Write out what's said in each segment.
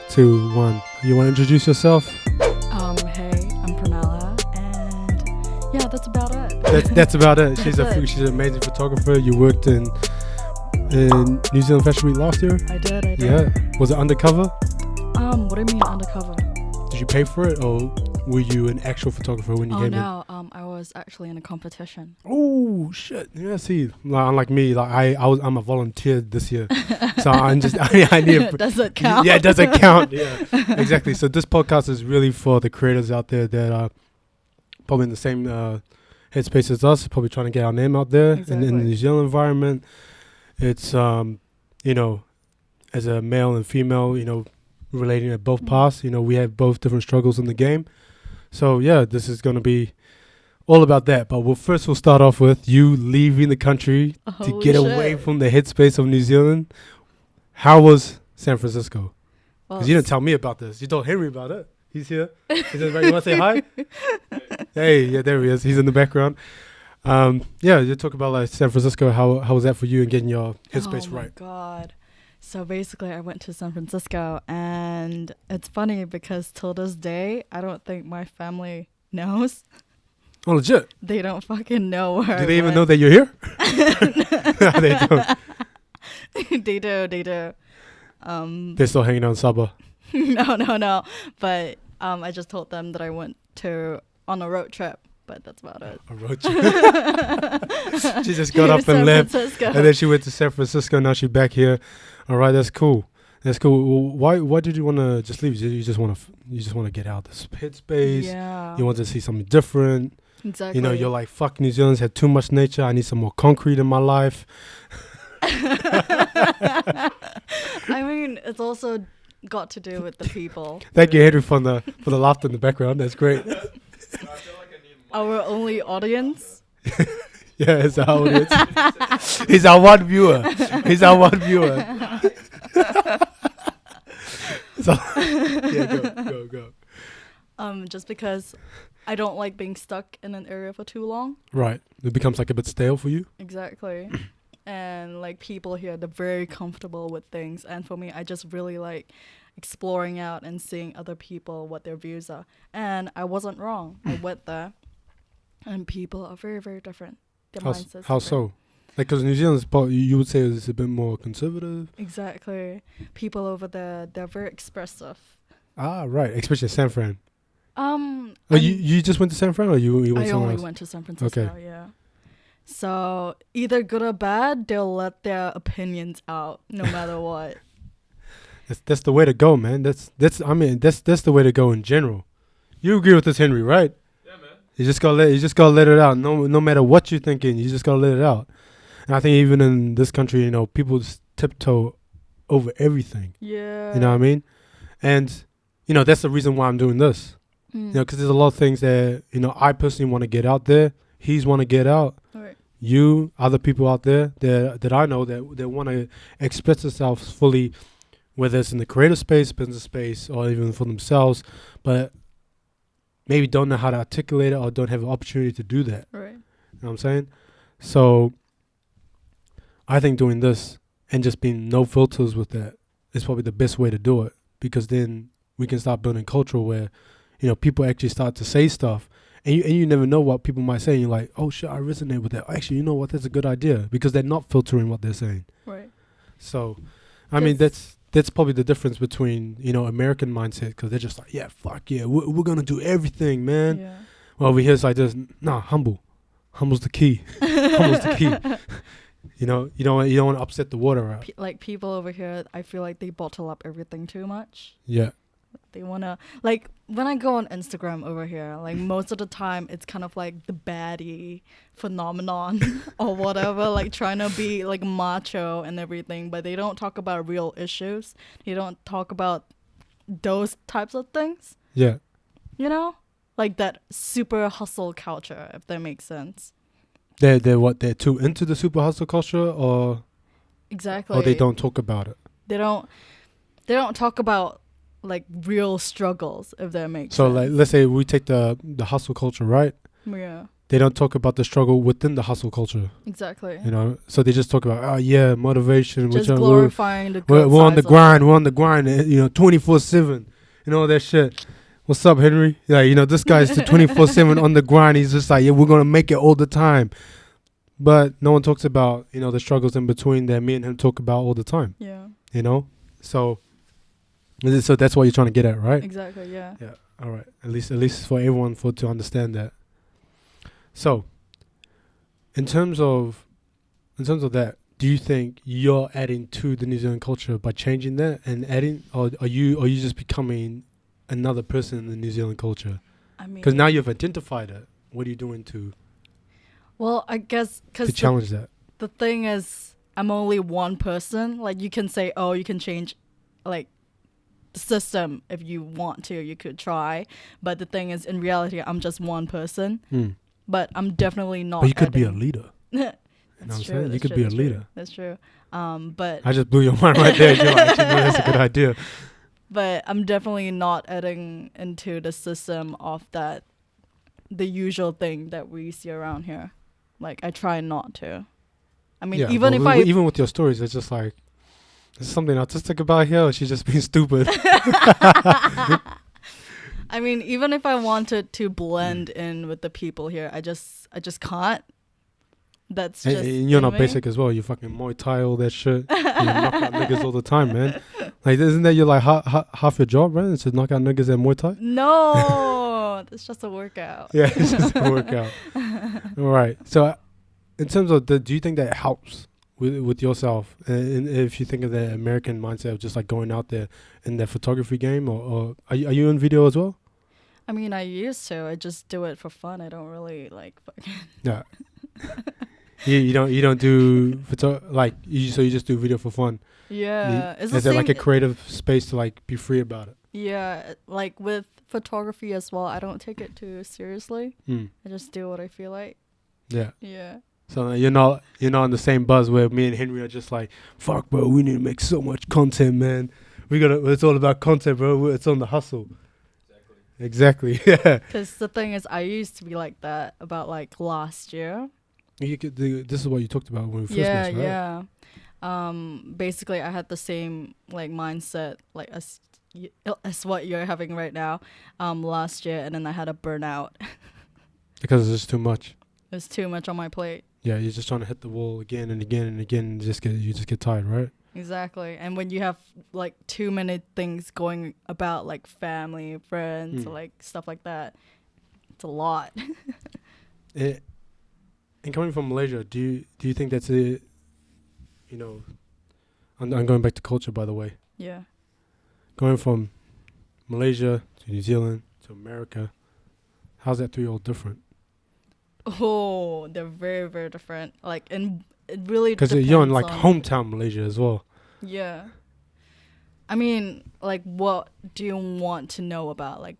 2, 1. You want to introduce yourself? Hey, I'm Prunella, and yeah, that's about it. That's about it. She's That's she's an amazing photographer. You worked in New Zealand Fashion Week last year? I did. Yeah. Was it undercover? What do you mean undercover? Did you pay for it, or were you an actual photographer when you came No, I was actually in a competition. in? Oh shit! Yeah, see, unlike me, I'm a volunteer this year, so I'm just I need. Does it count? Yeah, it doesn't count. Yeah, exactly. So this podcast is really for the creators out there that are probably in the same headspace as us, probably trying to get our name out there in the New Zealand environment. It's as a male and female, relating at both paths. We have both different struggles in the game. So yeah, this is going to be all about that. But we'll start off with you leaving the country to get away from the headspace of New Zealand. How was San Francisco? Because you didn't tell me about this. You told Henry about it. He's here. You want to say hi? Hey, yeah, there he is. He's in the background. You talk about like San Francisco. How was that for you and getting your headspace right? Oh my God. So basically I went to San Francisco, and it's funny because till this day, I don't think my family knows. Oh, legit? They don't fucking know where Do they even know that you're here? They don't. They do. They're still hanging out in Sabah. No. But I just told them that I went on a road trip, but that's about it. A road trip. She just got up and left, and then she went to San Francisco. Now she's back here. All right, that's cool. Well, why did you want to just leave? You just want to get out of this headspace. Yeah. You want to see something different. Exactly. You're like, fuck, New Zealand's had too much nature. I need some more concrete in my life. I mean, it's also got to do with the people. Thank you, Henry, for the laughter in the background. That's great. Our only audience. Yeah, it's our audience. He's our one viewer. So, yeah, go. Just because I don't like being stuck in an area for too long. Right. It becomes like a bit stale for you. Exactly. And like people here, they're very comfortable with things. And for me, I just really like exploring out and seeing other people, what their views are. And I wasn't wrong. I went there. And people are very, very different. Their mindsets. How so? Like, because New Zealand's, you would say, is a bit more conservative. Exactly. People over there, they're very expressive. Ah, right. Especially San Fran. You just went to San Fran, or you went somewhere else? I only went to San Francisco. Okay. Yeah. So either good or bad, they'll let their opinions out no matter what. That's the way to go, man. That's the way to go in general. You agree with this, Henry, right? You just gotta let it out. No matter what you're thinking, you just gotta let it out. And I think even in this country, people just tiptoe over everything. Yeah. You know what I mean? And that's the reason why I'm doing this. Because there's a lot of things that I personally want to get out there. He's want to get out. Right. You, other people out there that I know that want to express themselves fully, whether it's in the creative space, business space, or even for themselves, but maybe don't know how to articulate it or don't have an opportunity to do that. Right. You know what I'm saying? So I think doing this and just being no filters with that is probably the best way to do it, because then we can start building culture where, people actually start to say stuff, and you never know what people might say. And you're like, oh shit, I resonate with that. Actually, you know what? That's a good idea, because they're not filtering what they're saying. Right. So, I mean, that's probably the difference between, American mindset, because they're just like, yeah, fuck yeah, we're going to do everything, man. Yeah. Well, over here it's like this, nah, humble. Humble's the key. Humble's the key. You don't want to upset the water out. Like people over here, I feel like they bottle up everything too much. Yeah. They want to, like, when I go on Instagram over here, like, most of the time, it's kind of like the baddie phenomenon or whatever, like, trying to be, like, macho and everything, but they don't talk about real issues. They don't talk about those types of things. Yeah. Like that super hustle culture, if that makes sense. They're too into the super hustle culture, or... Exactly. Or they don't talk about it? They don't talk about, like, real struggles, if that makes sense. So, like, let's say we take the hustle culture, right? Yeah. they don't talk about the struggle within the hustle culture. Exactly. You know, so they just talk about, oh yeah, motivation. Just which glorifying the we're good on the sides of grind. it. We're on the grind. 24/7. And all that shit. What's up, Henry? Yeah, this guy's 24/7 on the grind. He's just like, yeah, we're gonna make it all the time. But no one talks about the struggles in between that me and him talk about all the time. Yeah. So that's what you're trying to get at, right? Exactly. Yeah. Yeah. All right. At least for everyone to understand that. So, in terms of that, do you think you're adding to the New Zealand culture by changing that and adding, or are you just becoming another person in the New Zealand culture? I mean, Because now you've identified it. What are you doing to well, I guess because challenge that? the thing is, I'm only one person. Like, you can say, oh, you can change, like, the system if you want to. You could try. But the thing is, in reality, I'm just one person. But I'm definitely not. But you could be a leader. You know what I'm That's saying? true. You could be a leader. That's true. But I just blew your mind right there. You're like, actually, no, that's a good idea. But I'm definitely not adding into the system of the usual thing that we see around here. Like, I try not to. I mean, Yeah, even if even with your stories, it's just like, there's something artistic about here, or she's just being stupid. I mean, even if I wanted to blend in with the people here, I just can't. That's just. And you're not anyway. basic as well. You fucking Muay Thai, all that shit. You knock out niggas all the time, man. Like, isn't that your like half your job, right? It's to knock out niggas at Muay Thai. No, that's just a workout. Yeah, it's just a workout. All right. So, in terms of do you think that helps with yourself? And if you think of the American mindset of just like going out there in that photography game, or are you in video as well? I mean, I used to. I just do it for fun. I don't really like fucking. Yeah. you don't do so you just do video for fun. Yeah. Is there like a creative space to like be free about it? Yeah, like with photography as well, I don't take it too seriously. I just do what I feel like. Yeah. Yeah. So you're not on the same buzz where me and Henry are just like, fuck, bro, we need to make so much content, man. It's all about content, bro. It's on the hustle. Exactly. Yeah. Because the thing is, I used to be like that about like last year. This is what you talked about when we first met, right? Yeah. Basically, I had the same like mindset like as what you're having right now. Last year, and then I had a burnout. Because it's just too much. It's too much on my plate. Yeah, you're just trying to hit the wall again and again and again, and you just get tired, right? Exactly. And when you have like too many things going about, like family, friends, like stuff like that, it's a lot. And coming from Malaysia, do you think that's a, I'm going back to culture, by the way. Yeah. Going from Malaysia to New Zealand to America, how's that three all different? Oh, they're very, very different. Like, and it really because you're in like hometown Malaysia as well. Yeah. I mean, like, what do you want to know about? Like,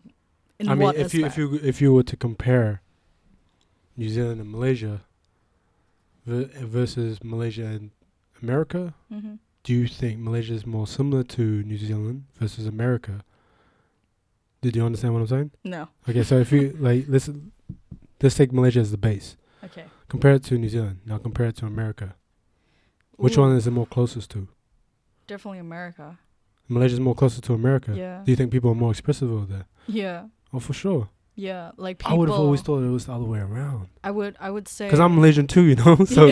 in what aspect? if you were to compare New Zealand and Malaysia versus Malaysia and America, do you think Malaysia is more similar to New Zealand versus America? Did you understand what I'm saying? No. Okay, so if you like, let's take Malaysia as the base. Okay. Compare it to New Zealand. Now compare it to America. Which one is it more closest to? Definitely America. Malaysia's more closer to America. Yeah. Do you think people are more expressive over there? Yeah. Oh, for sure. Yeah, like people. I would have always thought it was the other way around. I would say. Because I'm Malaysian too, So,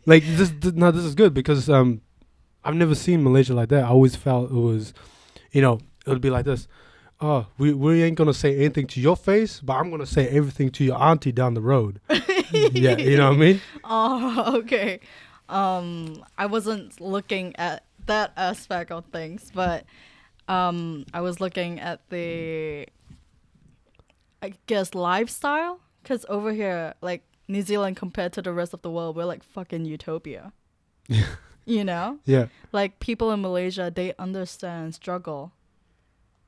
like, this is good because I've never seen Malaysia like that. I always felt it was, it would be like this. Oh, we ain't gonna say anything to your face, but I'm gonna say everything to your auntie down the road. Yeah, you know what I mean? Oh, okay. I wasn't looking at that aspect of things, but I was looking at the, I guess, lifestyle. Because over here, like, New Zealand compared to the rest of the world, we're like fucking utopia. Yeah. Like, people in Malaysia, they understand struggle,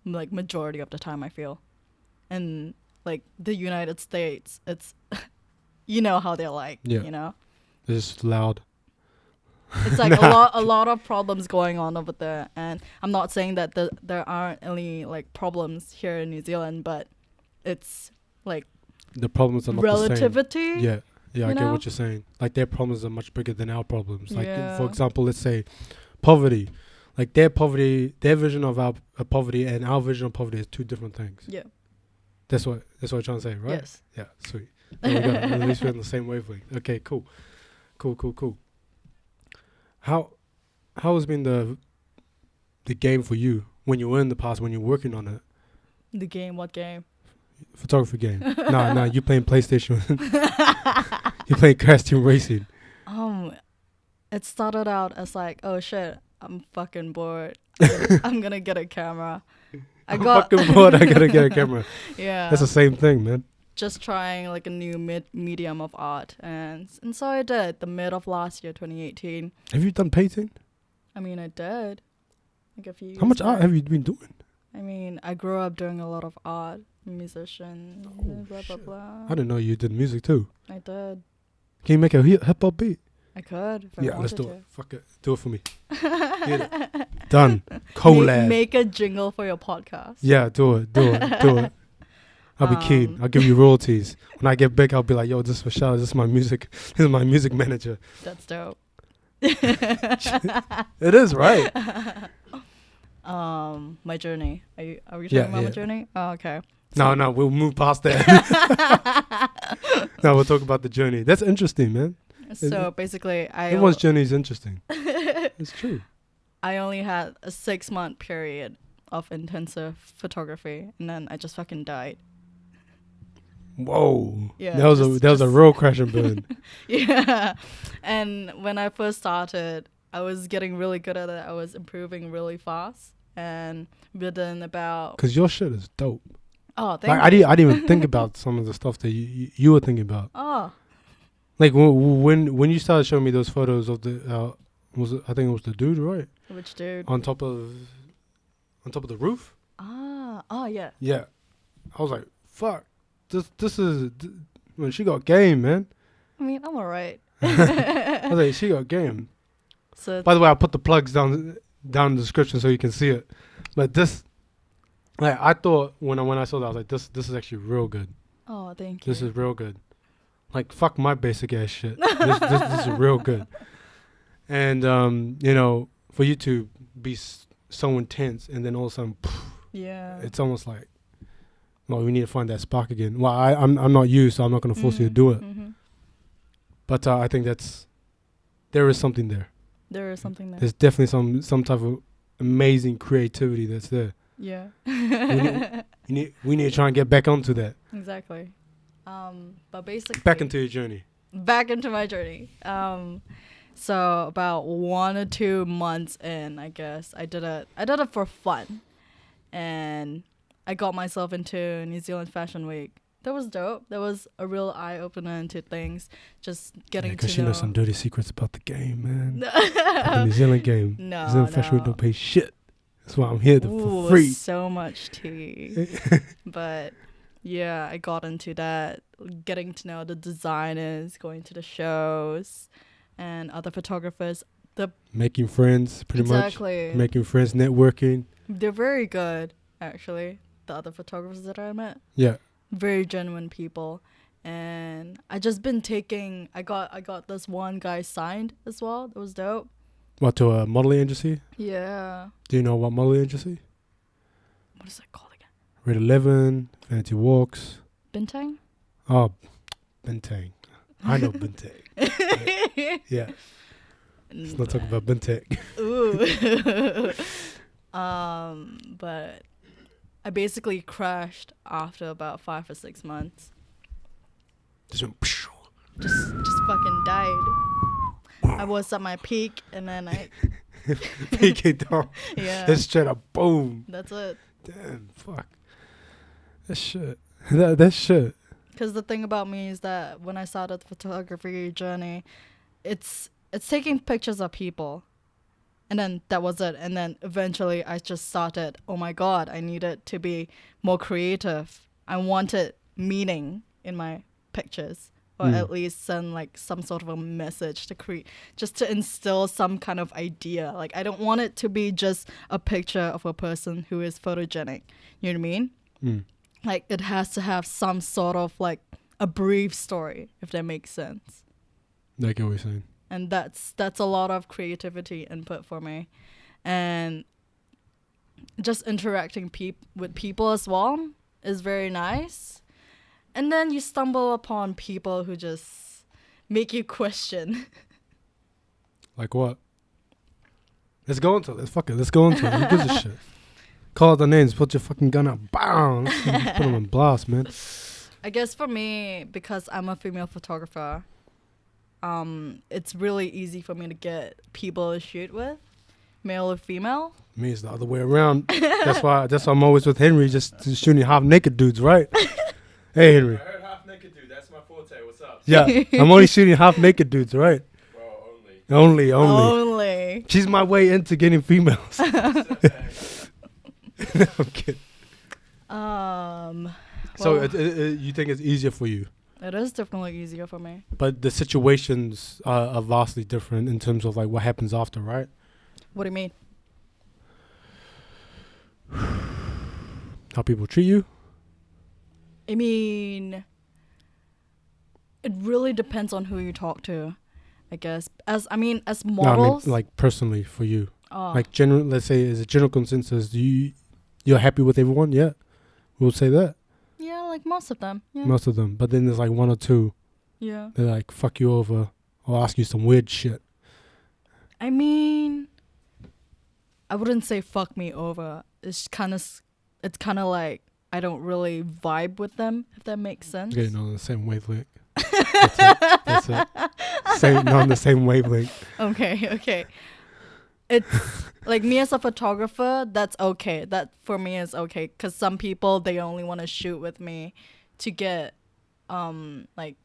like, majority of the time, I feel. And, like, the United States, it's, how they're like, It's just loud. It's like a lot of problems going on over there, and I'm not saying that there aren't any like problems here in New Zealand, but it's like the problems are not the same. relativity. Yeah, I get know? what you're saying. Like their problems are much bigger than our problems. Like Yeah. for example, let's say poverty. Like their vision of our poverty and our vision of poverty is two different things. Yeah. That's what you're trying to say, right? Yes. Yeah, sweet. There we go. At least we're on the same wavelength. Okay, cool. How has been the game for you when you were in the past, when you're working on it? The game. What game? Photography game. Nah, you playing PlayStation. You playing Crash Team Racing. It started out as like, oh shit, I'm fucking bored. I'm gonna get a camera. I'm fucking bored. I gotta get a camera. Yeah. That's the same thing, man. Just trying like a new medium of art, and so I did. The mid of last year, 2018. Have you done painting? I mean, I did. Like a few. How much years art back. have you been doing? I mean, I grew up doing a lot of art, musician, Oh, blah blah shit. blah. I didn't know you did music too. I did. Can you make a hip hop beat? I could. If I Yeah, let's wanted do to. it. Fuck it. Do it for me. Get it. Done. Collab. Make a jingle for your podcast. Yeah, do it. I'll be keen. I'll give you royalties. When I get big, I'll be like, yo, this is for shout. This is my music. This is my music manager. That's dope. It is, right? My journey. Are we talking Yeah, about my yeah. journey? Oh, okay. No, we'll move past that. No, we'll talk about the journey. That's interesting, man. So basically, Everyone's journey is interesting. It's true. I only had a 6-month period of intensive photography, and then I just fucking died. Whoa. Yeah, That was a real crash and burn. Yeah. And when I first started, I was getting really good at it. I was improving really fast, and within about Because your shit is dope. I I didn't even think about some of the stuff that you were thinking about. Oh, Like when you started showing me those photos of the I think it was the dude, right? which dude? On top of the roof. Oh yeah. Yeah, I was like, fuck. This is when she got game, man. I mean, I'm alright. I was like, she got game. So By the way, I'll put the plugs down in the description so you can see it. But this, like, I thought when I saw that, I was like, this is actually real good. oh, thank you. This is real good. Like, fuck my basic ass shit. This is real good. And for you to be so intense and then all of a sudden, Yeah. it's almost like, well, we need to find that spark again. Well, I'm not you, so I'm not gonna force you to do it. Mm-hmm. But I think there is something there. There is something there. There's definitely some type of amazing creativity that's there. Yeah. We need to try and get back onto that. Exactly. But basically Back into your journey. back into my journey. So about 1 or 2 months in, I guess I did it for fun, and I got myself into New Zealand Fashion Week. That was dope. That was a real eye opener into things. Just getting Because to she know. knows some dirty secrets about the game, man. The New Zealand game. No, New Zealand Fashion Week no. don't pay shit. That's why I'm here Ooh, for free. so much tea. But yeah, I got into that, getting to know the designers, going to the shows, and other photographers. Making friends, pretty much. Exactly. Making friends, networking. They're very good, actually. The other photographers that I met, Yeah. very genuine people. And I just been taking. I got this one guy signed as well. That was dope. What, to a modeling agency? Yeah. Do you know what modeling agency? What is it called again? Red 11, Vanity Walks. Bintang. Oh, Bentang. I know Bentang. Yeah. Let's not talk about Bentang. Ooh. But I basically crashed after about 5 or 6 months. Just went, Just fucking died. I was at my peak, and then I peek it down. yeah. It's straight up boom. That's it. Damn, fuck. That shit. That shit. Because the thing about me is that when I started the photography journey, it's taking pictures of people, and then that was it. And then eventually I just started, oh my god, I needed to be more creative. I wanted meaning in my pictures, or at least send like some sort of a message to create, just to instill some kind of idea. Like, I don't want it to be just a picture of a person who is photogenic. You know what I mean? like it has to have some sort of like a brief story, if that makes sense. I get what you're saying. And that's a lot of creativity input for me, and just interacting with people as well is very nice. And then you stumble upon people who just make you question. Like what? Let's go into it. Let's go into it. Who gives a shit? Call out the names. Put your fucking gun out. Bam! Put them on blast, man. I guess for me, because I'm a female photographer, it's really easy for me to get people to shoot with, male or female. Me, it's the other way around. That's why I'm always with Henry, just shooting half naked dudes, right? Hey, Henry. I heard half naked dude. That's my forte. What's up? Yeah, I'm only shooting half naked dudes, right? Well, only. Only. She's my way into getting females. I'm kidding. So Well, you think it's easier for you, it is definitely easier for me. but the situations are vastly different in terms of like what happens after, right? What do you mean? How people treat you. I mean, it really depends on who you talk to, I guess. As No, models, like personally for you. oh, Like general, let's say as a general consensus, you're happy with everyone? Yeah, we'll say that. yeah, like most of them. Yeah. Most of them, but then there's like one or two Yeah. that like fuck you over or ask you some weird shit. I mean, I wouldn't say fuck me over. It's kind of like I don't really vibe with them, if that makes sense. Getting on the same wavelength. That's it. Not on the same wavelength. Okay. It's like me as a photographer, that's okay. That for me is okay, because some people, they only want to shoot with me to get like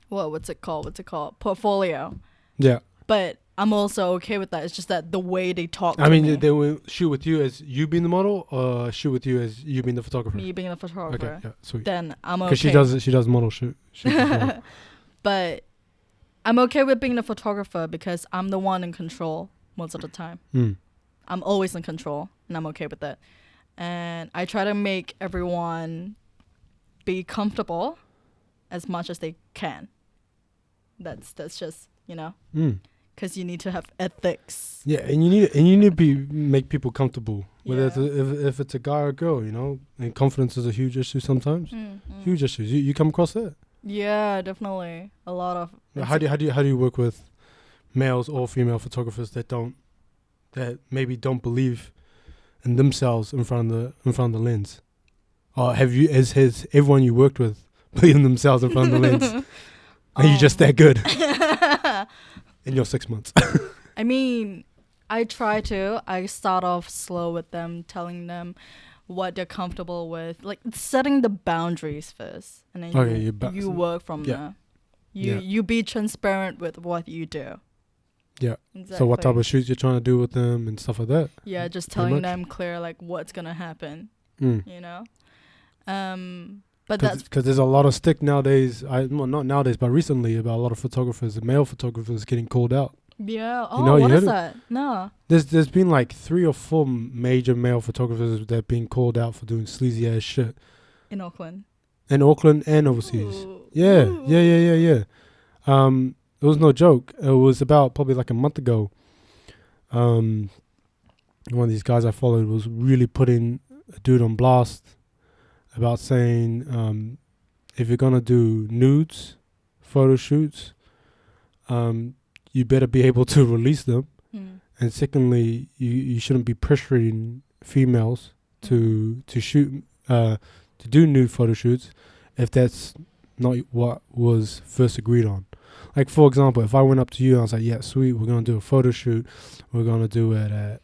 what's it called portfolio. Yeah. But I'm also okay with that. It's just that the way they talk I to mean, me, they will shoot with you as you being the model, or shoot with you as you being the photographer. me being a photographer, Okay, yeah, sweet. then I'm okay. Because she does model shoot. But I'm okay with being the photographer because I'm the one in control most of the time. I'm always in control, and I'm okay with that. And I try to make everyone be comfortable as much as they can. That's just, because you need to have ethics. Yeah, and you need to make people comfortable. Whether Yeah. if it's a guy or a girl, and confidence is a huge issue sometimes. Huge issues. You come across that? Yeah, definitely. A lot of. How do you work with males or female photographers that maybe don't believe in themselves in front of the lens? Or has everyone you worked with believed in themselves in front of the lens? Are you just that good in your 6 months? I mean, I start off slow with them, telling them what they're comfortable with, like setting the boundaries first, and then you work from there. You be transparent with what you do. Yeah. Exactly. So what type of shoots you're trying to do with them and stuff like that? Yeah, just Pretty telling much. them clear like what's gonna happen. But Because there's a lot of stick nowadays. Not nowadays, but recently, about a lot of photographers, male photographers, getting called out. yeah. You know, What you is heard that? No. There's been like 3 or 4 major male photographers that have been called out for doing sleazy ass shit In Auckland. in Auckland and overseas. Ooh. Yeah. Ooh. It was no joke. It was about probably like a month ago. One of these guys I followed was really putting a dude on blast about saying, if you're gonna do nudes, photo shoots, you better be able to release them. And secondly, you shouldn't be pressuring females to shoot to do nude photo shoots if that's not what was first agreed on. Like, for example, if I went up to you and I was like, yeah, sweet, we're going to do a photo shoot. We're going to do it at,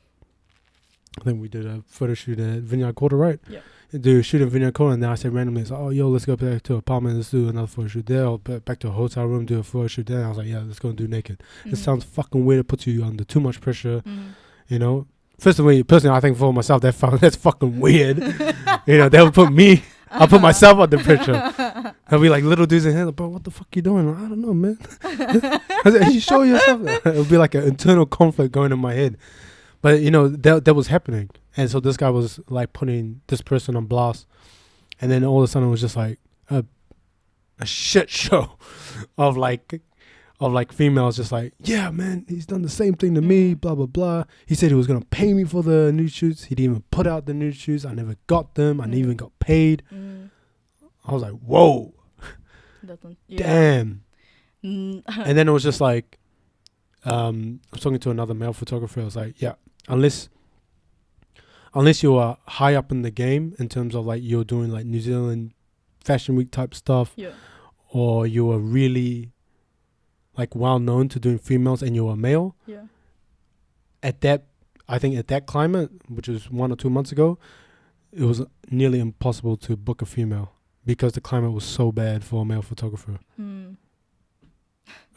I think we did a photo shoot at Vineyard Quarter, right? Yeah. Do a shoot at Vineyard Quarter, and then I said randomly, it's like, oh, yo, let's go back to an apartment, let's do another photo shoot there, or back to a hotel room, do a photo shoot there. And I was like, yeah, let's go and do naked. It sounds fucking weird. It puts you under too much pressure, First of all, personally, I think for myself, that's fucking weird. They'll put me, I'll put myself under pressure. I'll be like little dudes in here, like, bro, what the fuck you doing? I don't know, man. I said, you show yourself. It'll be like an internal conflict going in my head. But, that was happening. And so this guy was like putting this person on blast, and then all of a sudden it was just like a shit show of like females just like, yeah, man, he's done the same thing to me, blah blah blah. He said he was gonna pay me for the nude shoots. He didn't even put out the nude shoots. I never got them. I never even got paid. I was like, whoa, damn. And then it was just like, I was talking to another male photographer. I was like, yeah, unless you are high up in the game in terms of like you're doing like New Zealand Fashion Week type stuff, or you are really like well known to doing females and you're a male. I think at that climate, which was 1 or 2 months ago, it was nearly impossible to book a female because the climate was so bad for a male photographer. It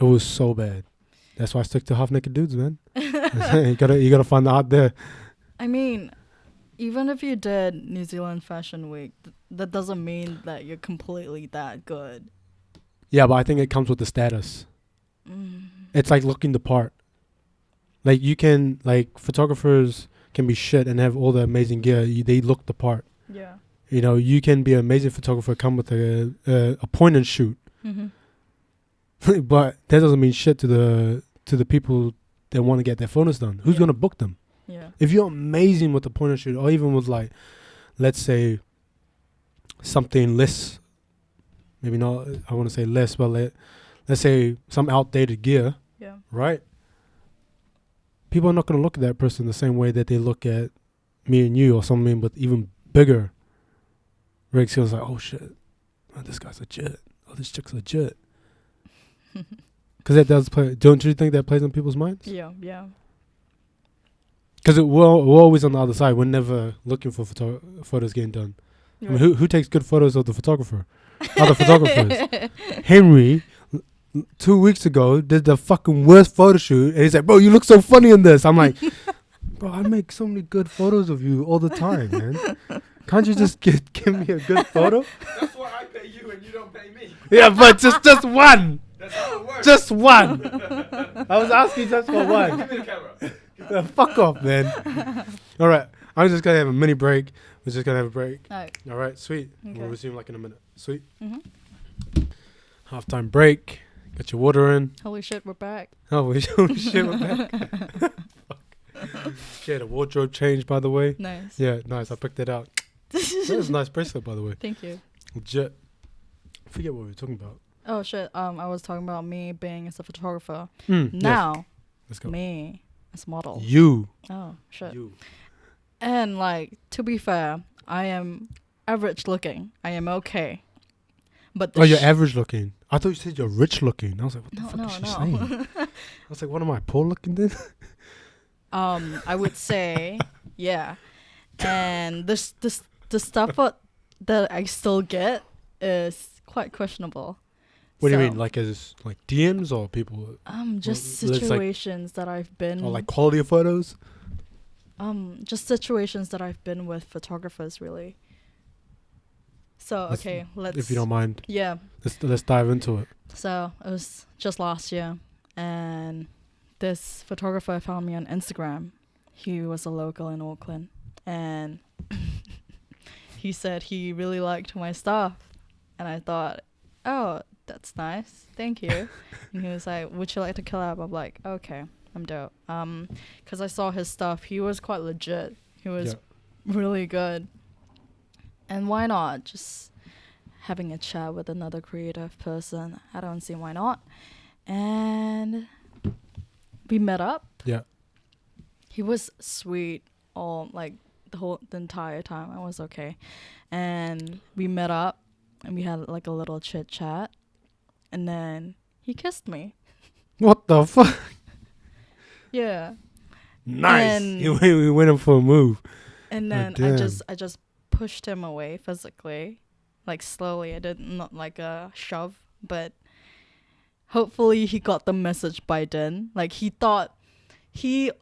was so bad. That's why I stick to half naked dudes, man. you gotta find the art there. I mean, even if you did New Zealand Fashion Week, that doesn't mean that you're completely that good. Yeah, but I think it comes with the status. It's like looking the part. Like you can, like photographers can be shit and have all the amazing gear. They look the part. Yeah. You know, you can be an amazing photographer, come with a point and shoot. But that doesn't mean shit to the people that want to get their photos done. Who's gonna book them? Yeah. If you're amazing with the point and shoot, or even with like, let's say, something less, maybe not, I want to say less, but let's say some outdated gear, right? People are not going to look at that person the same way that they look at me and you or something, but even bigger rigs. He was like, oh shit, oh, this guy's legit. Oh, this chick's legit. Because that does play. Don't you think that plays on people's minds? Yeah. Because we're always on the other side. We're never looking for photos getting done. I mean, who takes good photos of the photographer? Other photographers. Henry, 2 weeks ago, did the fucking worst photo shoot. And he's like, bro, you look so funny in this. I'm like, bro, I make so many good photos of you all the time, man. Can't you just give me a good photo? That's why I pay you and you don't pay me. Yeah, but just one. That's how it works. Just one. I was asking just for one. Give me the camera. Fuck off, man. All right. I'm just going to have a mini break. We're just going to have a break. All right, sweet. Okay. We'll resume like in a minute. Sweet. Halftime break. Got your water in. Holy shit, we're back. Holy shit, we're back. Fuck. She had a wardrobe change, by the way. Nice. Yeah, nice. I picked it out. That was a nice bracelet, by the way. Thank you. Legit. I forget what we were talking about. Oh shit. I was talking about me being as a photographer. Yes. Now, Let's go. me as a model. You. Oh shit. You. And like, to be fair, I am average looking. I am okay. But Oh, you're average looking. I thought you said you're rich looking. I was like, what the fuck no, is she saying? I was like, what am I, poor looking then? I would say, yeah. And the stuff that I still get is quite questionable. What do you mean, like as like DMs or people? Just Well, it's like- situations that I've been. Or like quality of photos? Just situations that I've been with photographers, really. So let's. If you don't mind. Yeah. Let's dive into it. So it was just last year, and this photographer found me on Instagram. He was a local in Auckland, and he said he really liked my stuff, and I thought, oh, that's nice, thank you. And he was like, would you like to collab? I'm like, okay, I'm dope. Because I saw his stuff. He was quite legit. He was really good. And why not? Just having a chat with another creative person. I don't see why not. And we met up. Yeah. He was sweet all like the entire time. I was okay. And we met up and we had like a little chit chat. And then he kissed me. What the fuck? Yeah. Nice. And We went in for a move. And then damn. I just pushed him away physically, like slowly. I did not like a shove, but hopefully he got the message by then. Like he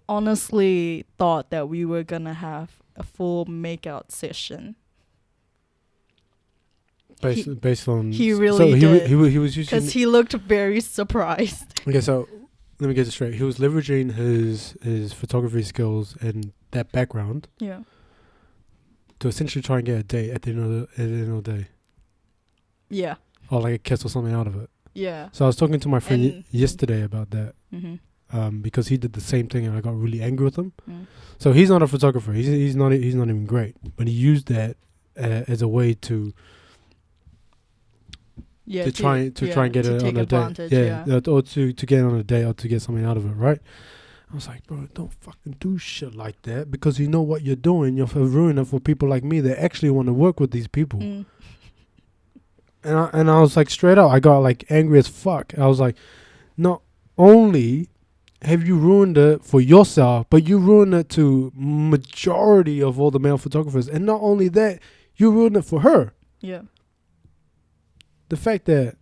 honestly thought that we were gonna have a full makeout session. Based on he really did. He was using because he looked very surprised. Okay, so let me get this straight. He was leveraging his photography skills and that background. Yeah. to essentially try and get a date at the end of the day, Yeah. or like a kiss or something out of it. Yeah. So I was talking to my friend And- yesterday about that. Because he did the same thing and I got really angry with him. Mm. So he's not a photographer. He's not even great. But he used that as a way to Yeah. try and get to it take on a date. advantage. Yeah. Or to get on a date or to get something out of it, right? I was like, bro, don't fucking do shit like that, because you know what you're doing. You're ruining it for people like me that actually want to work with these people. Mm. And I was like, straight up, I got like angry as fuck. I was like, not only have you ruined it for yourself, but you ruined it to majority of all the male photographers. And not only that, you ruined it for her. Yeah. The fact that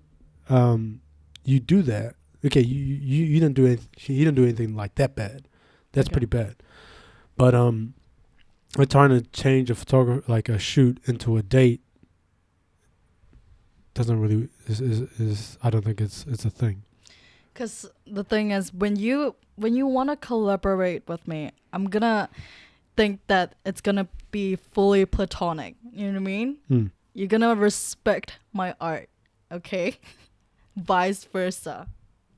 you do that, okay, you didn't do anything. He didn't do anything like that bad. That's Okay. pretty bad. But we're trying to change a photographer, like a shoot, into a date. Doesn't really is I don't think it's a thing. Because the thing is, when you want to collaborate with me, I'm gonna think that it's gonna be fully platonic. You know what I mean? Mm. You're gonna respect my art, okay? Vice versa.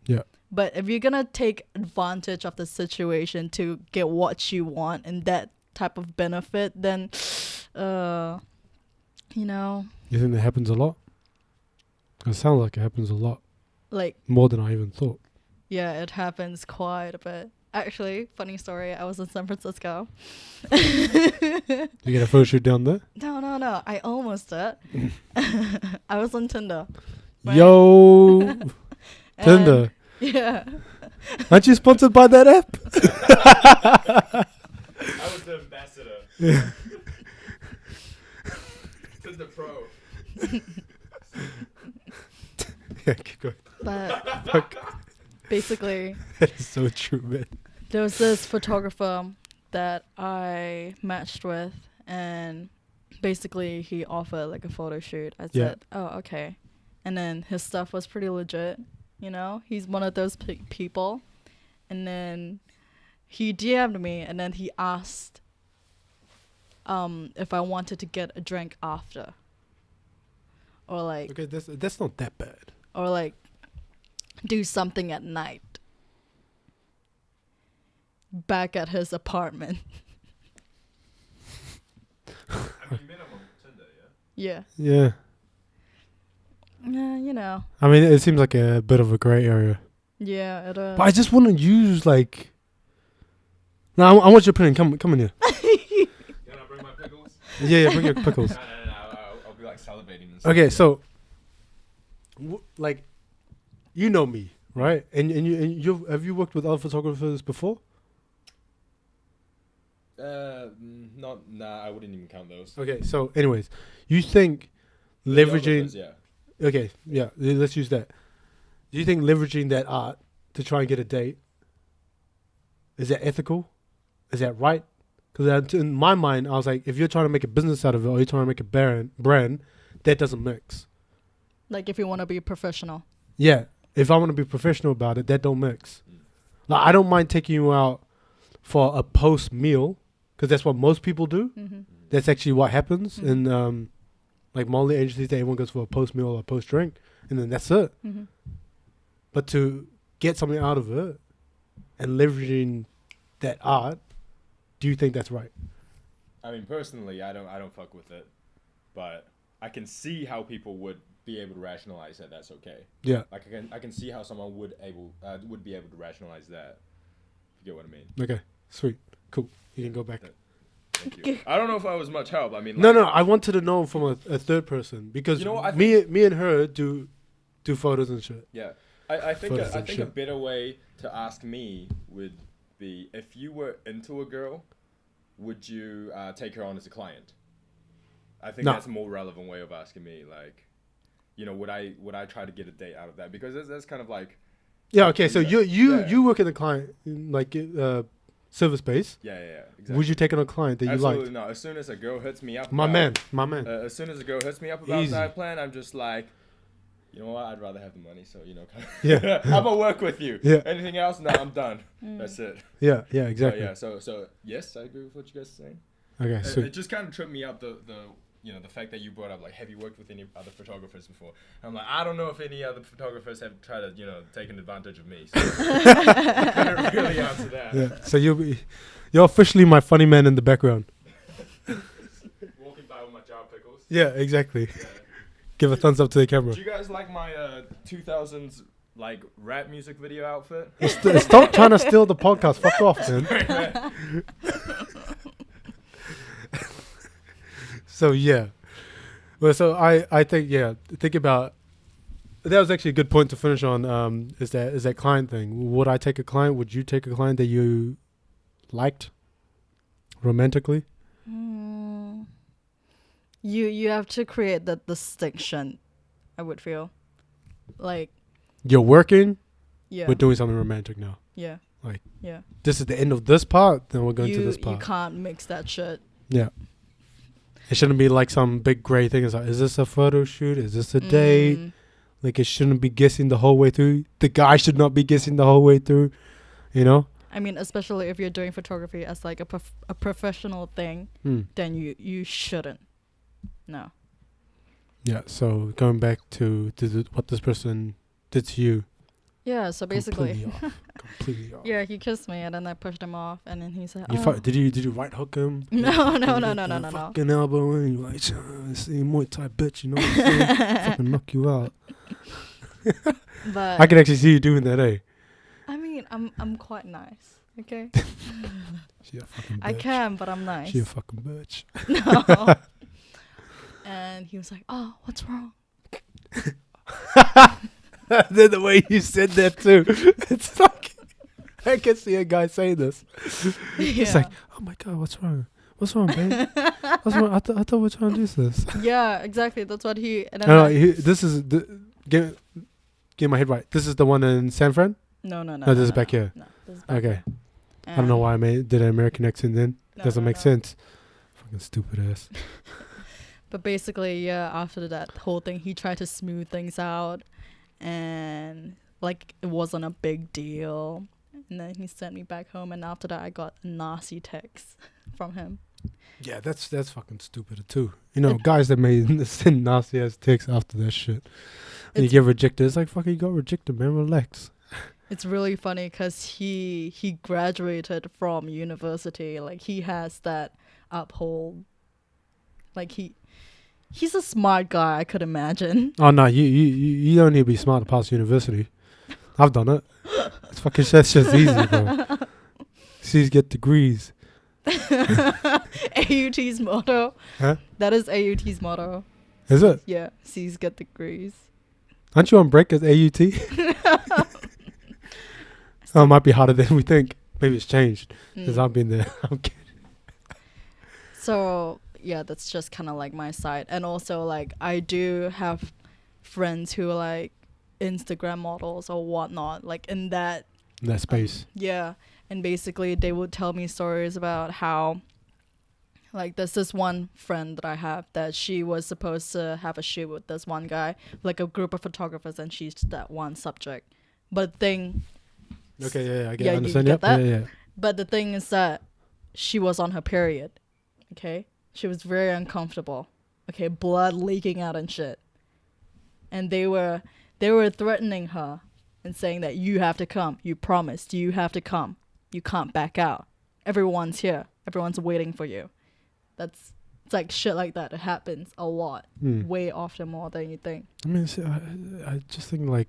Yeah. But if you're gonna take advantage of the situation to get what you want and that type of benefit, then, you know, You think that happens a lot? It sounds like it happens a lot. like, More than I even thought. yeah, it happens quite a bit. Actually, funny story, I was in San Francisco. You get a photo shoot down there? No, I almost did. I was on Tinder. Right? Yo, And- Tinder. Yeah. Aren't you sponsored by that app? I was the ambassador. To the pro. Yeah, keep going. But basically, That is so true, man. there was this photographer that I matched with, and basically he offered like a photo shoot. I Yeah. said, oh, okay. And then his stuff was pretty legit, you know? He's one of those people. And then he DM'd me, and then he asked if I wanted to get a drink after. Or like, Okay, that's not that bad. or like do something at night back at his apartment. I mean, minimum Tinder, yeah? Yeah. Yeah. Yeah, you know. I mean, it seems like a bit of a gray area. Yeah, it is. But I just want to use like. No, I want your opinion. Come in here. Can I bring my pickles? Yeah, bring your pickles. No. I'll be like salivating and stuff. Okay, so, like, you know me, right? And you have you worked with other photographers before? Nah, I wouldn't even count those. Okay, so anyways, you think leveraging? Yeah. Okay, yeah, let's use that. Do you think leveraging that art to try and get a date, is that ethical? Is that right? Because in my mind, I was like, if you're trying to make a business out of it or you're trying to make a brand, that doesn't mix. Like if you want to be professional. Yeah, if I want to be professional about it, that don't mix. Like, I don't mind taking you out for a post meal, because that's what most people do. Mm-hmm. That's actually what happens Mhm. in like modeling agencies. That everyone goes for a post meal or a post drink, and then that's it. Mm-hmm. But to get something out of it and leveraging that art, do you think that's right? I mean, personally, I don't fuck with it, but I can see how people would be able to rationalize that that's okay. Yeah. Like I can see how someone would be able to rationalize that. If you get what I mean. Okay. Sweet. Cool. You can go back. Thank you. I don't know if I was much help. I mean, No, like, no. I wanted to know from a third person, because You know what, I me and her do photos and shit. Yeah, I think Photos I and think a shit. better way to ask me would be, if you were into a girl, would you take her on as a client? I think No. that's a more relevant way of asking me. Like, you know, would I try to get a date out of that? Because that's kind of like, Yeah. Okay. So Yeah. you Yeah. work in the client like service base. yeah, exactly. Would you take on a client that you Absolutely liked? not. As soon as a girl hits me up, My about- man. as soon as a girl hits me up about Easy. that plan, I'm just like, you know what? I'd rather have the money. So Yeah. I'm gonna work with you. Yeah. Anything else? No, I'm done. Mm. That's it. Yeah. Yeah. Exactly. So yes, I agree with what you guys are saying. Okay, It sweet. just kind of tripped me up the fact that you brought up like, have you worked with any other photographers before? I'm like, I don't know if any other photographers have tried to taken advantage of me. So I couldn't really answer that. Yeah. So you're officially my funny man in the background. Walking by with my jar of pickles. Yeah, exactly. Yeah. Give a thumbs up to the camera. Do you guys like my 2000s like rap music video outfit? Stop trying to steal the podcast. Fuck off, man. So yeah, well, so I think think about that was actually a good point to finish on. Is that client thing? Would I take a client? Would you take a client that you liked romantically? You have to create the distinction. I would feel like You're working. yeah, We're doing something romantic now. yeah, like, yeah. This is the end of this part. Then we're going to this You part. can't mix that shit. Yeah. It shouldn't be like some big gray thing. It's like, is this a photo shoot? Is this a date? Like, it shouldn't be guessing the whole way through. The guy should not be guessing the whole way through. You know? I mean, especially if you're doing photography as like a professional thing, then you shouldn't. No. Yeah. So going back to what this person did to you. Yeah. So basically, Completely off. yeah, he kissed me and then I pushed him off and then he said, You "Oh, did you right hook him? no, Fucking elbow and you like, see Muay Thai bitch, you know what I'm saying? Fucking knock you out. But I can actually see you doing that, eh? I mean, I'm quite nice. Okay. She a fucking bitch. I can, but I'm nice. She a fucking bitch. No. And he was like, "Oh, what's wrong?" The way you said that too. It's like I can see a guy say this. It's like, oh my god, what's wrong? What's wrong, babe? What's wrong? I thought we were trying to do this. Yeah, exactly. That's what he. And then No, this is get my head right. This is the one in San Fran. no, this is back here. No, this is back Okay, here. I don't know why I did an American accent then. No, Doesn't no, make no. sense. Fucking stupid ass. But basically, yeah, after that whole thing, he tried to smooth things out, and like it wasn't a big deal. And then he sent me back home, and after that, I got a nasty text from him. Yeah, that's fucking stupid too. You know, guys that may send nasty ass texts after that shit, and you get rejected. It's like, fucking, you got rejected, man. Relax. It's really funny because he graduated from university. Like he has that uphold. Like he's a smart guy. I could imagine. Oh no, you don't need to be smart to pass university. I've done it. It's fucking that's just easy, bro. C's get degrees. AUT's motto. Huh? That is AUT's motto. Is it? Yeah, C's get degrees. Aren't you on break as AUT? Oh, it might be harder than we think. Maybe it's changed because I've been there. I'm kidding. So yeah, that's just kind of like my side, and also like I do have friends who are like Instagram models or whatnot, like in that space. yeah, and basically they would tell me stories about how like there's this one friend that I have that she was supposed to have a shoot with this one guy, like a group of photographers, and she's that one subject. But the thing Okay, yeah, I Yeah, you understand. get Yep, that? yeah. But the thing is that she was on her period. Okay? She was very uncomfortable. Okay, blood leaking out and shit. And they were threatening her and saying that you have to come. You promised. You have to come. You can't back out. Everyone's here. Everyone's waiting for you. It's like shit like that. It happens a lot. Way often more than you think. I mean, see, I just think like,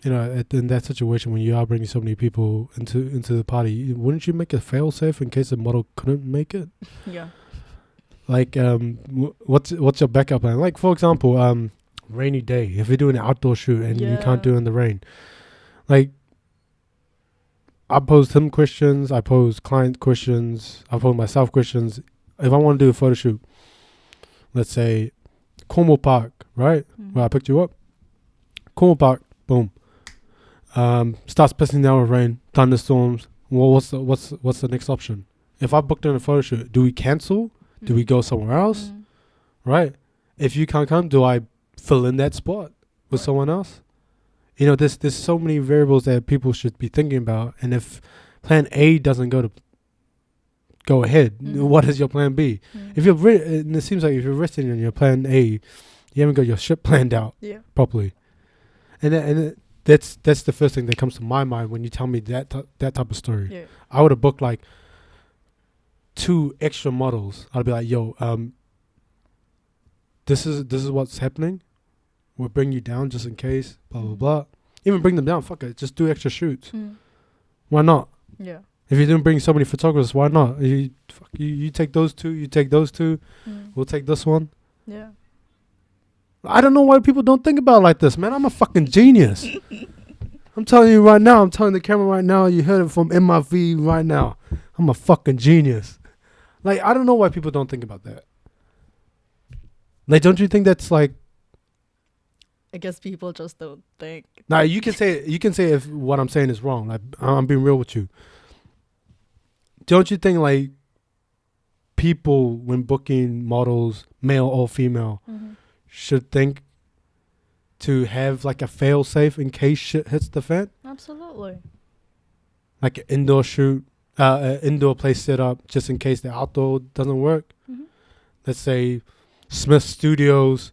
you know, in that situation when you are bringing so many people into the party, wouldn't you make a fail safe in case the model couldn't make it? Yeah. Like, what's your backup plan? Like, for example, rainy day. If you're doing an outdoor shoot and you can't do it in the rain, like, I posed him questions, I posed client questions, I posed myself questions. If I want to do a photo shoot, let's say Cornwall Park, right, where I picked you up, Cornwall Park, boom. Starts pissing down with rain, thunderstorms. Well, what's the next option? If I booked in a photo shoot, do we cancel? Do we go somewhere else? Right? If you can't come, do I fill in that spot with someone else? You know, there's so many variables that people should be thinking about. And if plan A doesn't go go ahead. Mhm. What is your plan B? If you're and it seems like if you're resting on your plan A, you haven't got your shit planned out Yeah. properly. That's the first thing that comes to my mind when you tell me that type of story. Yeah. I would have booked like 2 extra models. I'd be like, yo, this is what's happening. We'll bring you down just in case. Blah blah blah. Even bring them down. Fuck it. Just do extra shoots. Why not? Yeah. If you didn't bring so many photographers, why not? You take those 2. You take those 2. We'll take this one. Yeah. I don't know why people don't think about it like this, man. I'm a fucking genius. I'm telling you right now. I'm telling the camera right now. You heard it from MRVee right now. I'm a fucking genius. Like, I don't know why people don't think about that. Like, don't you think that's like... I guess people just don't think. Now, you can say if what I'm saying is wrong. Like, I'm being real with you. Don't you think, like, people, when booking models, male or female, should think to have like a fail safe in case shit hits the fan? Absolutely. Like an indoor shoot, indoor place set up just in case the outdoor doesn't work. Let's say Smith Studios,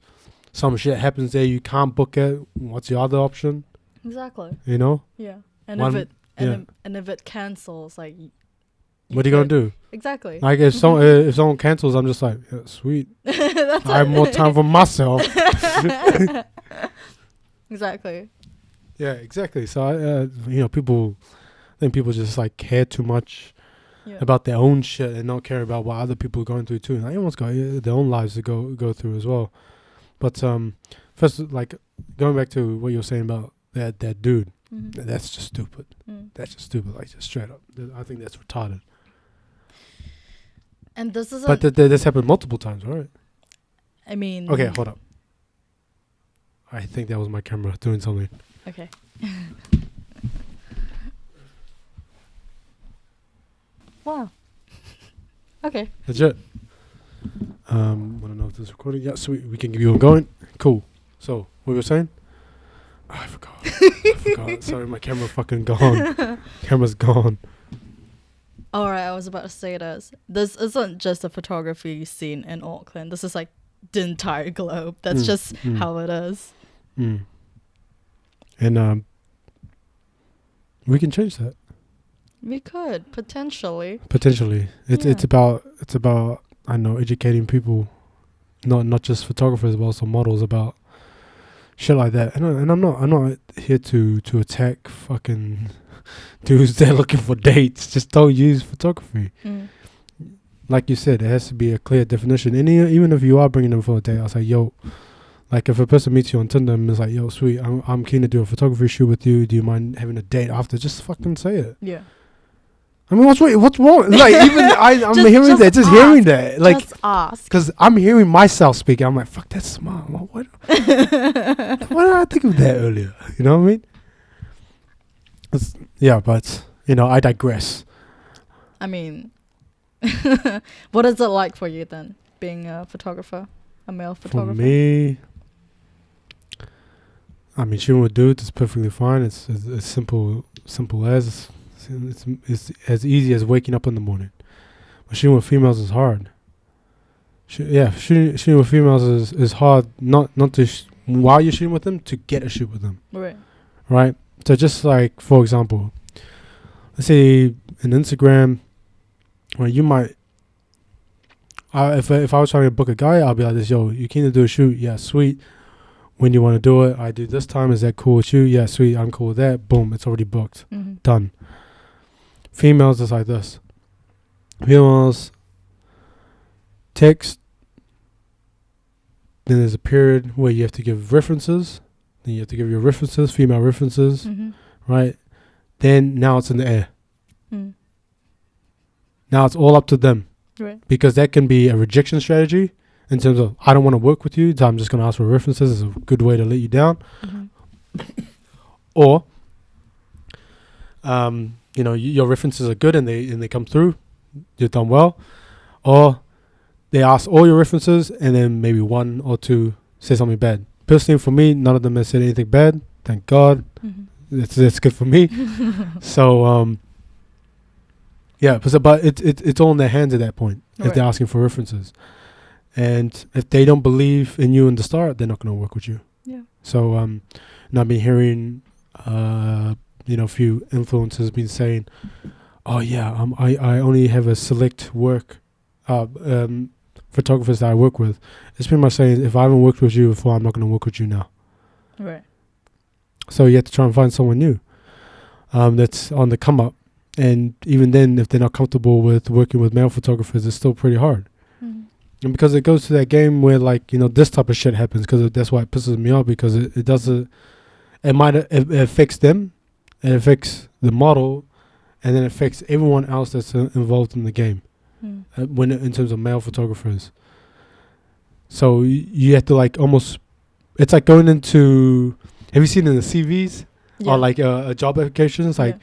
some shit happens there, you can't book it. What's your other option? Exactly. You know? Yeah. And One- if it cancels, like, What are you gonna do? Exactly. Like if someone cancels, I'm just like, yeah, sweet. I have more time for myself. Exactly. Yeah, exactly. So I think people just like care too much about their own shit and don't care about what other people are going through too. And everyone's got their own lives to go through as well. But first, like going back to what you were saying about that dude, that's just stupid. That's just stupid. Like just straight up, I think that's retarded. And this is. But this happened multiple times, right? I mean. Okay, hold up. I think that was my camera doing something. Okay. Wow. Okay. Legit. Want to know if this is recording? Yeah, sweet. We can give you one going. Cool. So, what were you saying? Oh, I forgot. Sorry, my camera fucking gone. Camera's gone. Alright, I was about to say this. This isn't just a photography scene in Auckland. This is like the entire globe. That's just how it is. And we can change that. We could potentially. It's about I know educating people, not just photographers but also models about shit like that. And I'm not here to attack fucking dudes that are looking for dates. Just don't use photography. Like you said, there has to be a clear definition. And even if you are bringing them for a date, I'll say, yo, like if a person meets you on Tinder and is like, yo, sweet, I'm keen to do a photography shoot with you. Do you mind having a date after? Just fucking say it. Yeah. I mean, what's wrong? Like, even I'm hearing that, just hearing that. Like, just ask. because I'm hearing myself speaking. I'm like, fuck, that's smart. Why did I think of that earlier? You know what I mean? But, I digress. I mean, what is it like for you then, being a photographer, a male photographer? For me, I mean, shooting with dudes is perfectly fine. It's as simple as... It's as easy as waking up in the morning. But shooting with females is hard. Shooting with females is hard. Not to while you're shooting with them, to get a shoot with them. Right. So just like, for example, let's say in Instagram, where you might, if I was trying to book a guy, I'll be like this, yo, you keen to do a shoot? Yeah, sweet. When you want to do it, I do this time. Is that cool with you? Yeah, sweet. I'm cool with that. Boom, it's already booked. Done. Females is like this. Females text. Then there's a period where you have to give references. Then you have to give your references, female references, right? Then now it's in the air. Now it's all up to them. Right. Because that can be a rejection strategy in terms of, I don't want to work with you, so I'm just going to ask for references. It's a good way to let you down. Or, your references are good and they come through. You've done well. Or they ask all your references and then maybe one or two say something bad. Personally, for me, none of them has said anything bad. Thank God. That's good for me. So, Yeah, but it's all in their hands at that point if they're Right. asking for references, and if they don't believe in you in the start, they're not going to work with you. Yeah. So and I've been hearing, a few influencers been saying, "Oh yeah, I only have a select photographers that I work with." It's pretty much saying, if I haven't worked with you before, I'm not going to work with you now. Right. So you have to try and find someone new, that's on the come up. And even then, if they're not comfortable with working with male photographers, it's still pretty hard. Mm. And because it goes to that game where, like, this type of shit happens, because that's why it pisses me off, because it doesn't, it affects them, it affects the model, and then it affects everyone else that's involved in the game, Mm. when in terms of male photographers. So you have to, like, almost, it's like going into, have you seen in the CVs Yeah. or like job applications, like, Yeah.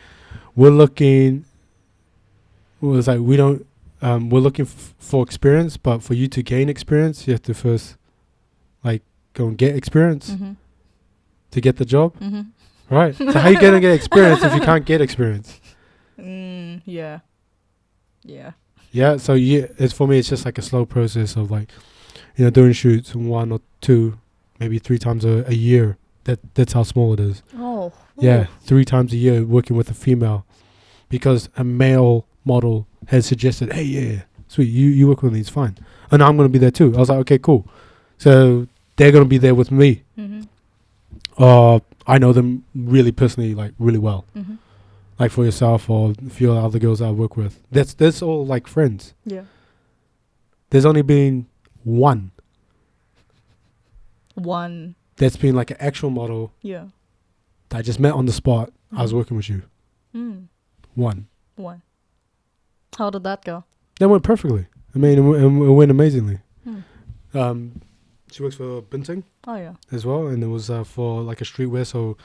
we're looking, we don't, we're looking for experience, but for you to gain experience, you have to first, like, go and get experience Mm-hmm. to get the job, Mm-hmm. right? So how you gonna get experience if you can't get experience? Yeah. Yeah. Yeah, so it's for me, it's just like a slow process of, like, doing shoots 1 or 2, maybe 3 times a year. That's how small it is. Oh. Yeah, 3 times a year working with a female, because a male model has suggested, hey, yeah, sweet, you work with me, it's fine. And I'm going to be there too. I was like, okay, cool. So they're going to be there with me. Mm-hmm. I know them really personally, like, really well. Mm-hmm. Like for yourself or a few other girls I work with. That's all like friends. Yeah. There's only been one One. that's been like an actual model Yeah. that I just met on the spot. I was working with you. One. One. How did that go? That went perfectly. I mean, it went amazingly. Hmm. She works for Binting Oh yeah. as well, and it was for like a streetwear, so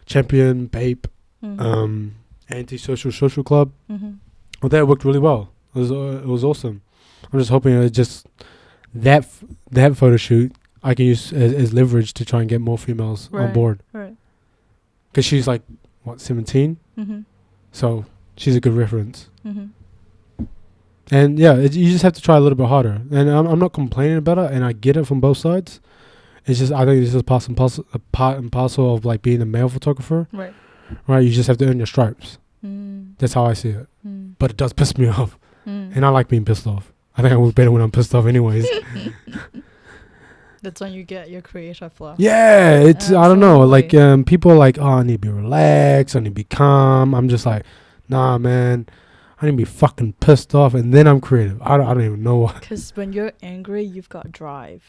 Champion, Bape, Mm-hmm. Anti-Social Social Club. Mm-hmm. Well, that worked really well. It was awesome. I'm just hoping that photo shoot I can use as leverage to try and get more females on Right. board. Right. Because she's like, what, 17? Mm-hmm. So she's a good reference. Mm-hmm. And yeah, you just have to try a little bit harder. And I'm not complaining about it, and I get it from both sides. It's just, I think it's just a part and parcel of, like, being a male photographer. Right. Right? You just have to earn your stripes. Mm. That's how I see it. Mm. But it does piss me off. Mm. And I like being pissed off. I think I work better when I'm pissed off anyways. That's when you get your creative flow. Yeah, it's, I don't know. Like, Absolutely. people are like, oh, I need to be relaxed. I need to be calm. I'm just like, nah, man. I need to be fucking pissed off, and then I'm creative. I don't even know what. Because when you're angry, you've got drive.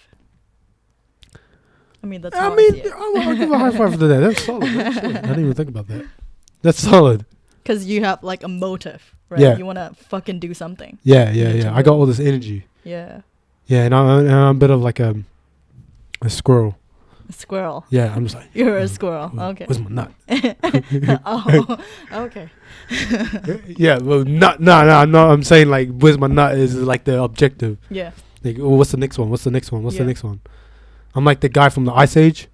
I mean, that's I how mean, I see it. I'll give a high five for that. That's solid. That's solid. I didn't even think about that. That's solid. Because you have like a motive, right? Yeah. You want to fucking do something. Yeah. need to I got move. all this energy. Yeah. Yeah, and I'm a bit of like a squirrel. A squirrel. Yeah, I'm just like, You're a squirrel. Okay. where's my nut? Oh, okay. Yeah, well, no, I'm saying, like, where's my nut is like the objective. Yeah. Like, oh, what's the next one? What's the next one? What's the Yeah. next one? I'm like the guy from the Ice Age.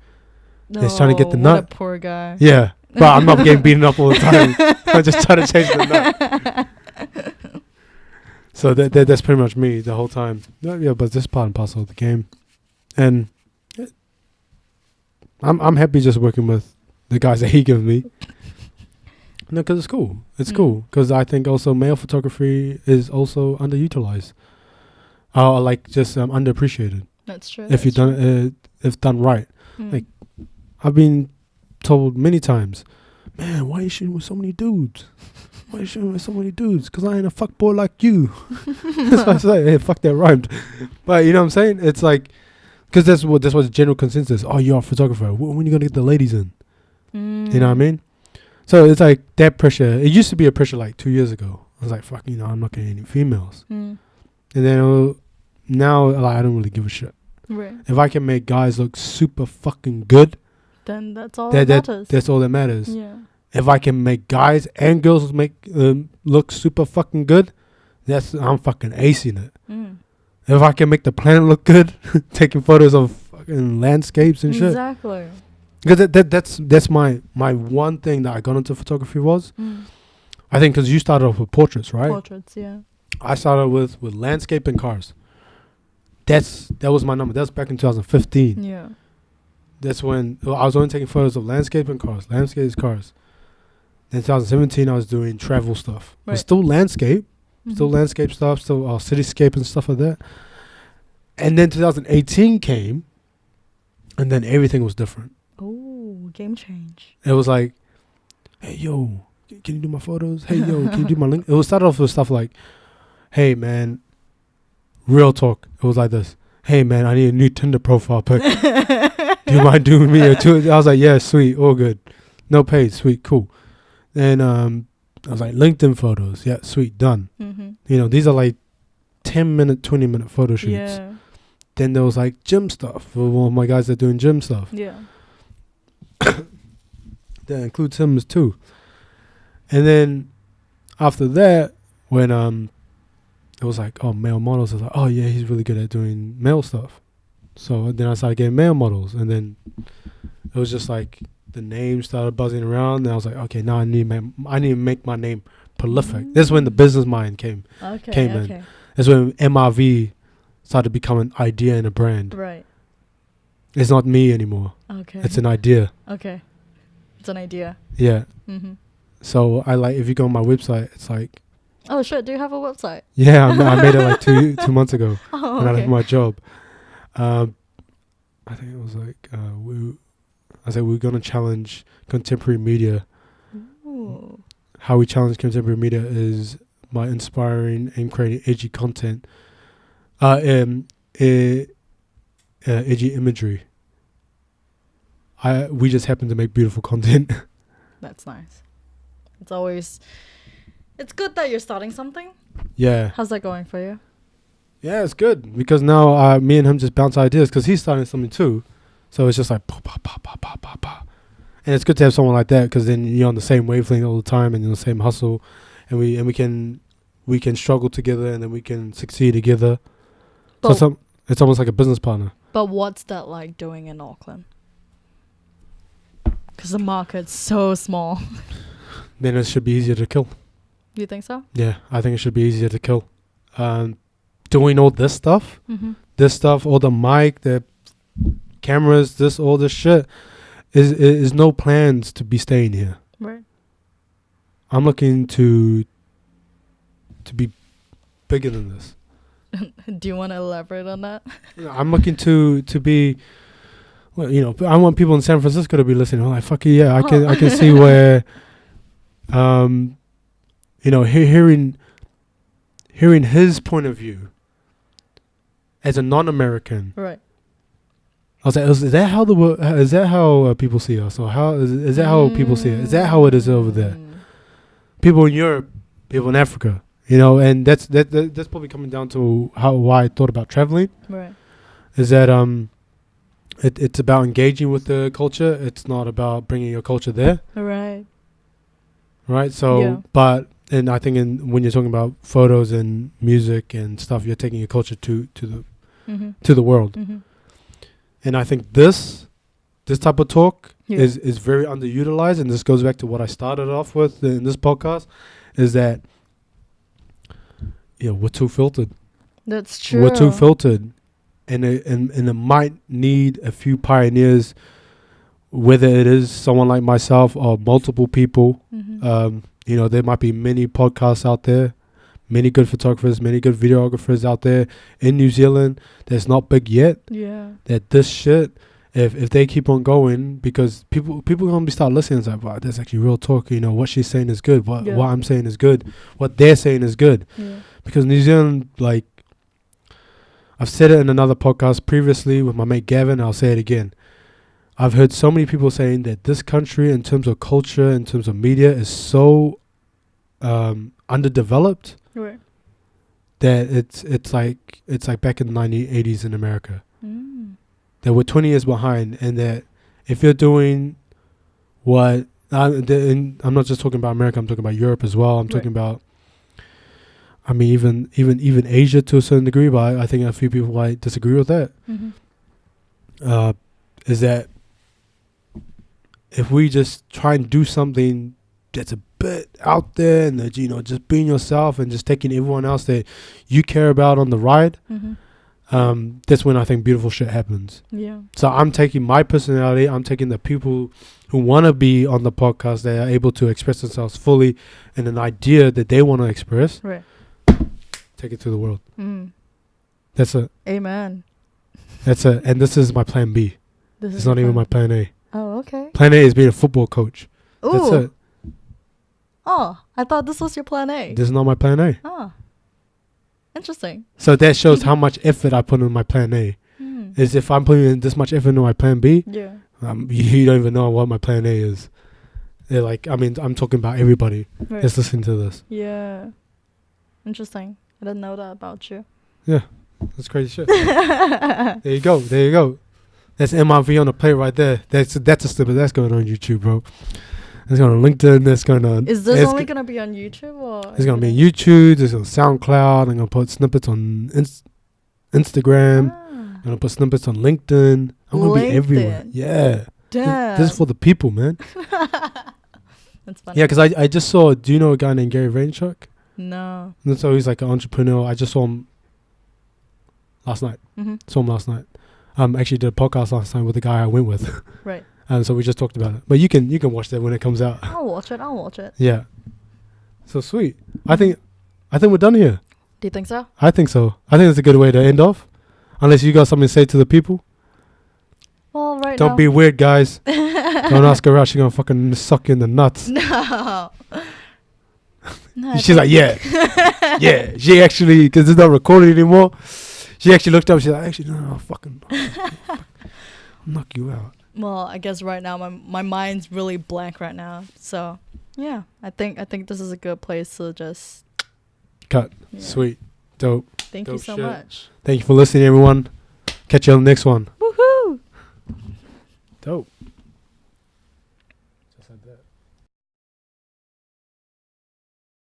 He's trying to get the Oh, nut. What a poor guy. Yeah, but I'm not getting beaten up all the time. I'm just trying to change the nut. So that's pretty much me the whole time. Yeah, but this part and parcel of the game, and I'm happy just working with the guys that he gives me. No, because it's cool. It's cool because I think also male photography is also underutilized, like just underappreciated. That's true. If you done if done right. Mm. like, I've been told many times, man, why are you shooting with so many dudes? Why are you shooting with so many dudes? Because I ain't a fuckboy like you. So I was like, hey, fuck that rhymed. But you know what I'm saying? It's like, because that's what the general consensus. Oh, you're a photographer. When you going to get the ladies in? You know what I mean? So it's like that pressure. It used to be a pressure like 2 years ago. I was like, fuck, I'm not getting any females. Mm. And then now, like, I don't really give a shit. Right. If I can make guys look super fucking good, Then that's all that matters. that's all that matters. Yeah. If I can make guys and girls make look super fucking good, I'm fucking acing it. Mm. If I can make the planet look good, taking photos of fucking landscapes and shit. Exactly. Because that's my one thing that I got into photography was I think because you started off with portraits, right? Portraits, yeah. I started with landscape and cars. That was my number. That was back in 2015. Yeah. That's when I was only taking photos of landscape and cars. Landscape cars. In 2017, I was doing travel stuff. It was Right. still landscape. Still Mhm. landscape stuff. Still cityscape and stuff like that. And then 2018 came. And then everything was different. Oh, game change. It was like, hey, yo, can you do my photos? Hey, yo, can you do my link? It was started off with stuff like, hey, man, real talk. It was like this. Hey, man, I need a new Tinder profile pic. Do you mind doing me a two? I was like, yeah, sweet, all good. No paid, sweet, cool. Then I was like, LinkedIn photos. Yeah, sweet, done. Mm-hmm. You know, these are like 10-minute, 20-minute photo shoots. Yeah. Then there was like gym stuff. For one of my guys that are doing gym stuff. Yeah. That includes him too. And then after that, when it was like, oh, male models, I was like, oh yeah, he's really good at doing male stuff. So then I started getting male models, and then it was just like the name started buzzing around, and I was like, okay, now I need to make my name prolific. That's when the business mind came Okay. in. That's when MRVee started becoming an idea and a brand. Right. It's not me anymore. Okay. It's an idea. Okay. It's an idea. Yeah. Mm-hmm. So I like, if you go on my website, it's like, Oh shit! Do you have a website? yeah, I made it like two months ago Oh, when I okay. left my job. I think it was like I said we're gonna challenge contemporary media. Ooh. How we challenge contemporary media is by inspiring and creating edgy content, edgy imagery. We just happen to make beautiful content. That's nice. It's good that you're starting something. Yeah, How's that going for you? yeah, it's good because now me and him just bounce ideas because he's starting something too. So it's just like pa pa pa pa pa pa pa. And it's good to have someone like that because then you're on the same wavelength all the time and you're on the same hustle, and we can struggle together and then we can succeed together. But, So it's almost like a business partner. but what's that like doing in Auckland? Because the market's so small. Then it should be easier to kill. You think so? Yeah, I think it should be easier to kill. Doing all this stuff, all the mic, the cameras, all this shit, is no plans to be staying here. Right. I'm looking to be bigger than this. Do you want to elaborate on that? I'm looking to be, well, you know, I want people in San Francisco to be listening. I'm like, fuck it, yeah, I can see where, you know, hearing his point of view as a non-American. Right. I was like, is that how is that how people see us, or how is that how people see it? Is that how it is over there? People in Europe, people in Africa, you know, and that's probably coming down to why I thought about traveling. Right. Is that it's about engaging with the culture. It's not about bringing your culture there, Right. right? So, Yeah. and I think when you're talking about photos and music and stuff, you're taking your culture to the world. Mm-hmm. And I think this type of talk Yeah. is very underutilized, and this goes back to what I started off with in this podcast, is that, you know, we're too filtered. That's true. We're too filtered, and it might need a few pioneers, whether it is someone like myself or multiple people. Mm-hmm. You know, there might be many podcasts out there, many good photographers, many good videographers out there in New Zealand that's not big yet. Yeah. That this shit, if they keep on going, because people gonna be start listening, it's like, wow, that's actually real talk. You know, what she's saying is good. What I'm saying is good. What they're saying is good. Yeah. Because New Zealand, like, I've said it in another podcast previously with my mate Gavin, I'll say it again. I've heard so many people saying that this country, in terms of culture, in terms of media, is so underdeveloped Right. that it's like back in the 1980s in America. Mm. That we're 20 years behind, and that if you're doing what I'm not just talking about America, I'm talking about Europe as well. I'm talking about, I mean, even Asia to a certain degree, but I think a few people might disagree with that. Mm-hmm. Is that if we just try and do something that's a bit out there and that, just being yourself and just taking everyone else that you care about on the ride, that's when I think beautiful shit happens. Yeah. So I'm taking my personality, I'm taking the people who want to be on the podcast, they are able to express themselves fully and an idea that they want to express, Right. take it to the world. Mm. That's it. Amen. That's it. And this is my plan B. This It's not even my plan A. Oh, okay. Plan A is being a football coach. Ooh. That's it. Oh, I thought this was your plan A. This is not my plan A. Oh. Interesting. So that shows how much effort I put in my plan A. Is if I'm putting in this much effort into my plan B, Yeah. you don't even know what my plan A is. They're like, I'm talking about everybody. Right. Let's listen to this. Yeah. Interesting. I didn't know that about you. That's crazy shit. There you go. That's MRVee on the plate right there. That's a snippet that's going on YouTube, bro. It's going on LinkedIn. That's going on. Is this only going to be on YouTube or? It's going to be on YouTube. There's on SoundCloud. I'm going to put snippets on Instagram. I'm going to put snippets on LinkedIn. I'm going to be everywhere. Yeah. Damn. This is for the people, man. That's funny. Yeah, because I just saw, do you know a guy named Gary Vaynerchuk? No. And so he's like an entrepreneur. I just saw him last night. Saw him last night. Actually did a podcast last night with the guy I went with. Right. And so we just talked about it. But you can watch that when it comes out. I'll watch it. Yeah. So sweet. I think we're done here. Do you think so? I think so. I think it's a good way to end off. Unless you got something to say to the people. Well, right Don't now. be weird, guys. Don't ask her out. She's going to fucking suck you in the nuts. No. No, She's like, yeah. Yeah. She actually, because it's not recorded anymore, she actually looked up. She's like, actually, no, fucking I'll knock you out. Well, I guess right now my mind's really blank right now. So, yeah, I think this is a good place to just Cut. Yeah. Sweet. Dope. Thank you Dope so shit. much. Thank you for listening, everyone. Catch you on the next one. Woohoo! Dope.